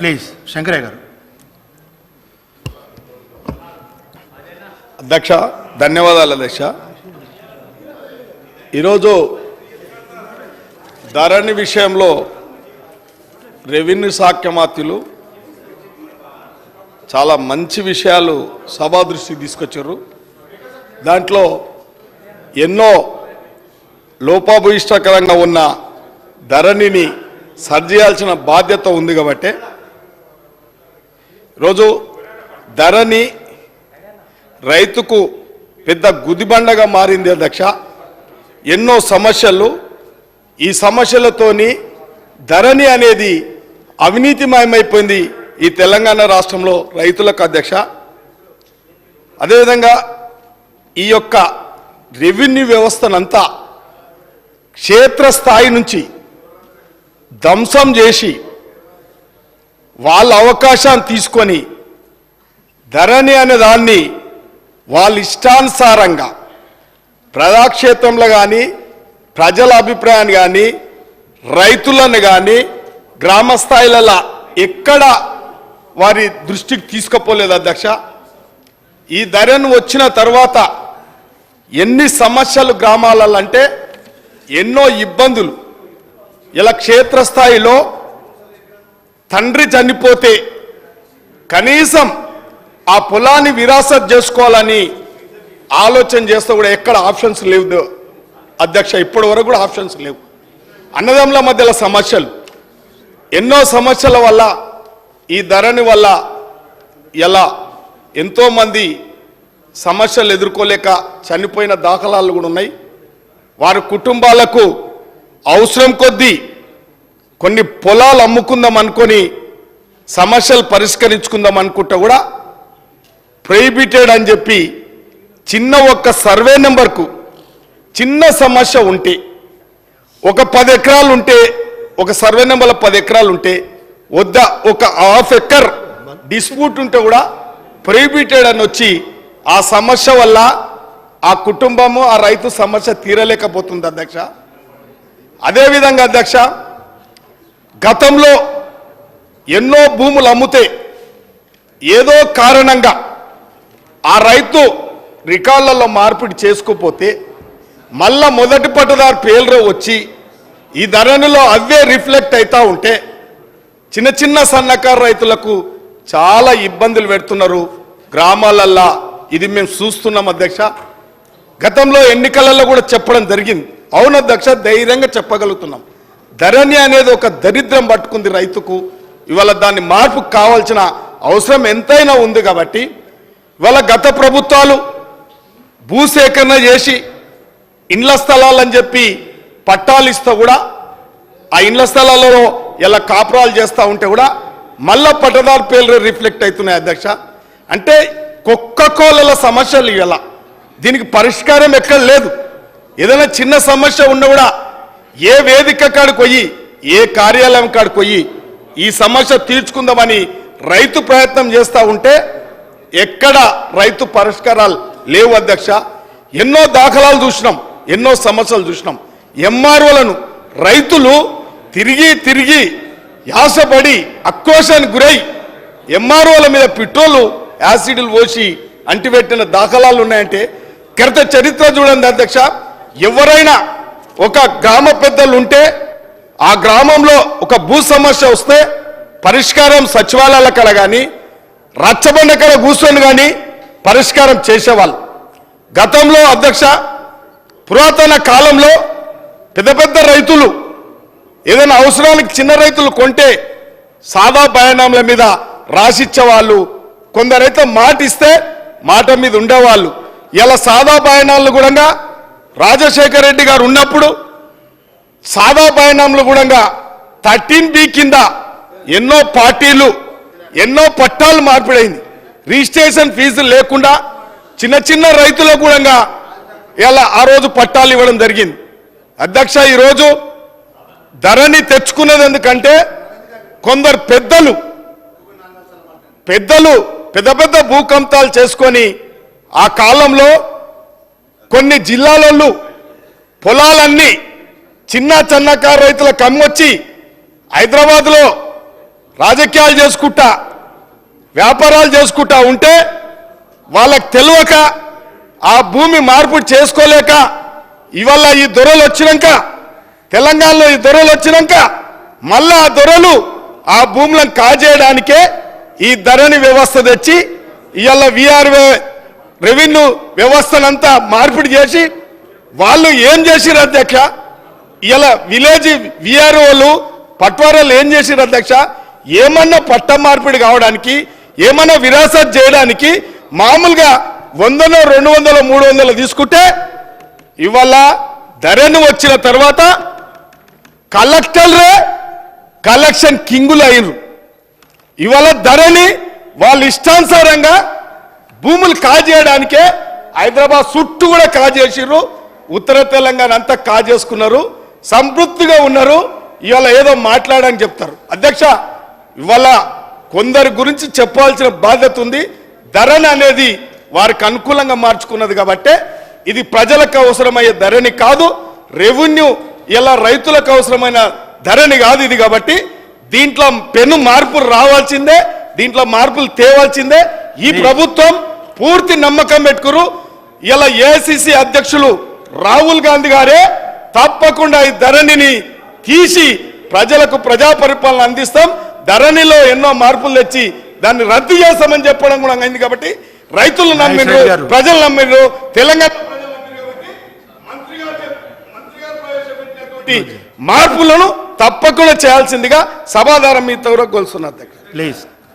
Please Shankaraiah గారు. అధ్యక్ష ధన్యవాదాలు అధ్యక్ష. ఈరోజు ధరణి విషయంలో రెవెన్యూ శాఖ మంత్రులు చాలా మంచి విషయాలు సభా దృష్టికి తీసుకొచ్చారు. దాంట్లో ఎన్నో లోపభూయిష్టకరంగా ఉన్న ధరణిని సరిచేయాల్సిన బాధ్యత ఉంది కాబట్టి రోజు ధరణి రైతుకు పెద్ద గుదిబండగా మారింది అధ్యక్ష. ఎన్నో సమస్యలు, ఈ సమస్యలతోని ధరణి అనేది అవినీతిమయమైపోయింది ఈ తెలంగాణ రాష్ట్రంలో రైతులకు అధ్యక్ష. అదేవిధంగా ఈ యొక్క రెవెన్యూ వ్యవస్థనంతా క్షేత్రస్థాయి నుంచి ధ్వంసం చేసి వాళ్ళ అవకాశాన్ని తీసుకొని ధరణి అనే దాన్ని వాళ్ళ ఇష్టానుసారంగా ప్రజాక్షేత్రంలో కానీ ప్రజల అభిప్రాయాన్ని కానీ రైతులను కానీ గ్రామ స్థాయిలలో ఎక్కడ వారి దృష్టికి తీసుకుపోలేదు అధ్యక్ష. ఈ ధరణి వచ్చిన తర్వాత ఎన్ని సమస్యలు గ్రామాలలో అంటే ఎన్నో ఇబ్బందులు. ఇలా క్షేత్రస్థాయిలో తండ్రి చనిపోతే కనీసం ఆ పొలాన్ని విరాసత్ చేసుకోవాలని ఆలోచన చేస్తే కూడా ఎక్కడ ఆప్షన్స్ లేవు అధ్యక్ష. ఇప్పటి వరకు కూడా ఆప్షన్స్ లేవు. అన్నదమ్ముల మధ్యలో సమస్యలు, ఎన్నో సమస్యల వల్ల ఈ ధరణి వల్ల ఎలా ఎంతోమంది సమస్యలు ఎదుర్కోలేక చనిపోయిన దాఖలాలు కూడా ఉన్నాయి. వారి కుటుంబాలకు అవసరం కొద్దీ కొన్ని పొలాలు అమ్ముకుందాం అనుకొని సమస్యలు పరిష్కరించుకుందాం అనుకుంటే కూడా ప్రొహిబిటెడ్ అని చెప్పి చిన్న ఒక్క సర్వే నెంబర్కు చిన్న సమస్య ఉంటే ఒక 10 ఎకరాలు ఉంటే ఒక సర్వే నెంబర్లో 10 ఎకరాలు ఉంటే వద్ద ఒక ½ ఎకర్ డిస్ప్యూట్ ఉంటే కూడా ప్రొహిబిటెడ్ అని వచ్చి ఆ సమస్య వల్ల ఆ కుటుంబము ఆ రైతు సమస్య తీరలేకపోతుంది అధ్యక్ష. అదేవిధంగా అధ్యక్ష గతంలో ఎన్నో భూములు అమ్ముతే ఏదో కారణంగా ఆ రైతు రికార్డులలో మార్పిడి చేసుకోపోతే మళ్ళా మొదటి పట్టుదారు పేర్లు వచ్చి ఈ ధరణిలో అవే రిఫ్లెక్ట్ అవుతూ ఉంటే చిన్న చిన్న సన్నకారు రైతులకు చాలా ఇబ్బందులు పెడుతున్నారు గ్రామాలల్లో. ఇది మేము చూస్తున్నాం అధ్యక్ష. గతంలో ఎన్నికలలో కూడా చెప్పడం జరిగింది. అవును అధ్యక్ష, ధైర్యంగా చెప్పగలుగుతున్నాం. ధరణి అనేది ఒక దరిద్రం పట్టుకుంది రైతుకు. ఇవాళ దాన్ని మార్పు కావాల్సిన అవసరం ఎంతైనా ఉంది కాబట్టి ఇవాళ గత ప్రభుత్వాలు భూసేకరణ చేసి ఇండ్ల స్థలాలని చెప్పి పట్టాలు ఇస్తూ కూడా ఆ ఇండ్ల స్థలాలలో ఇలా కాపురాలు చేస్తూ ఉంటే కూడా మళ్ళా పట్టదారు పేర్లు రిఫ్లెక్ట్ అవుతున్నాయి అధ్యక్ష. అంటే కుక్కకోళ్ళ సమస్యలు ఇలా దీనికి పరిష్కారం ఎక్కడ లేదు. ఏదైనా చిన్న సమస్య ఉన్నా కూడా ఏ వేదిక కాడికి పోయి ఏ కార్యాలయం కాడికి పోయి ఈ సమస్య తీర్చుకుందామని రైతు ప్రయత్నం చేస్తూ ఉంటే ఎక్కడ రైతు పరిష్కారాలు లేవు అధ్యక్ష. ఎన్నో దాఖలాలు చూసినాం, ఎన్నో సమస్యలు చూసినాం. ఎంఆర్ఓలను రైతులు తిరిగి తిరిగి యాసపడి ఆక్రోశానికి గురై ఎంఆర్ఓల మీద పెట్రోలు యాసిడ్లు పోసి అంటిపెట్టిన దాఖలాలు ఉన్నాయంటే గత చరిత్ర చూడండి అధ్యక్ష. ఎవరైనా ఒక గ్రామ పెద్దలు ఉంటే ఆ గ్రామంలో ఒక భూ సమస్య వస్తే పరిష్కారం సచివాలయాల కడ కానీ రచ్చబండ కడ కూర్చొని కానీ పరిష్కారం చేసేవాళ్ళు. గతంలో అధ్యక్ష పురాతన కాలంలో పెద్ద పెద్ద రైతులు ఏదైనా అవసరానికి చిన్న రైతులు కొంటే సాదా బయానాంల మీద రాసిచ్చేవాళ్ళు. కొందరైతే మాట ఇస్తే మాట మీద ఉండేవాళ్ళు. ఇలా సాదా బయానాలు కూడా రాజశేఖర రెడ్డి గారు ఉన్నప్పుడు సాదా బయానాంలు కూడా 13B కింద ఎన్నో పార్టీలు ఎన్నో పట్టాలు మార్పిడైంది. రిజిస్ట్రేషన్ ఫీజులు లేకుండా చిన్న చిన్న రైతులకు కూడా ఇలా ఆ రోజు పట్టాలు ఇవ్వడం జరిగింది అధ్యక్ష. ఈరోజు ధరణి తెచ్చుకున్నది ఎందుకంటే కొందరు పెద్దలు పెద్ద పెద్ద భూకంపాలు చేసుకొని ఆ కాలంలో కొన్ని జిల్లాలలో పొలాలన్నీ చిన్న చిన్నకారు రైతులకు అమ్మొచ్చి హైదరాబాద్లో రాజకీయాలు చేసుకుంటా వ్యాపారాలు చేసుకుంటా ఉంటే వాళ్ళకి తెలియక ఆ భూమి మార్పు చేసుకోలేక ఇవాళ ఈ దొరలు వచ్చినాక తెలంగాణలో ఈ దొరలు వచ్చినాక మళ్ళా ఆ దొరలు ఆ భూములను కాజేయడానికే ఈ ధరణి వ్యవస్థ తెచ్చి ఇవాళ రెవెన్యూ వ్యవస్థనంతా మార్పిడి చేసి వాళ్ళు ఏం చేసిరు అధ్యక్ష ఇలా విలేజ్ విఆర్ఓలు పట్వారాలు ఏం చేసిరు అధ్యక్ష ఏమన్నా పట్ట మార్పిడి కావడానికి ఏమన్నా విరాసత్ చేయడానికి మామూలుగా 100, 200, 300 తీసుకుంటే ఇవాళ ధరణి వచ్చిన తర్వాత కలెక్టర్లే కలెక్షన్ కింగులు అయినరు ఇవాళ ధరణి వాళ్ళ ఇష్టానుసారంగా భూములు కాజేయడానికే హైదరాబాద్ చుట్టూ కూడా కాజేసిర్రు ఉత్తర తెలంగాణ అంతా కాజేసుకున్నారు సంతృప్తిగా ఉన్నారు ఇవాళ ఏదో మాట్లాడని చెప్తారు అధ్యక్ష ఇవాళ కొందరి గురించి చెప్పాల్సిన బాధ్యత ఉంది ధరణి అనేది వారికి అనుకూలంగా మార్చుకున్నది కాబట్టి ఇది ప్రజలకు అవసరమయ్యే ధరణి కాదు రెవెన్యూ ఇలా రైతులకు అవసరమైన ధరణి కాదు ఇది కాబట్టి దీంట్లో పెను మార్పులు రావాల్సిందే దీంట్లో మార్పులు తేవాల్సిందే ఈ ప్రభుత్వం పూర్తి నమ్మకం పెట్టుకురు ఇలా ఏఐసిసి అధ్యక్షులు రాహుల్ గాంధీ గారే తప్పకుండా ఈ ధరణిని తీసి ప్రజలకు ప్రజా పరిపాలన అందిస్తాం ధరణిలో ఎన్నో మార్పులు తెచ్చి దాన్ని రద్దు చేస్తామని చెప్పడం కూడా అయింది కాబట్టి రైతులు నమ్మిండ్రు ప్రజలు నమ్మిండ్రు తెలంగాణ ప్రజలు నమ్మిండ్రు కాబట్టి మంత్రి గారు ప్రవేశపెట్టినటువంటి మార్పులను తప్పకుండా చేయాల్సిందిగా సభాధారం మీతో కూడా కోరుతున్నా. ప్లీజ్.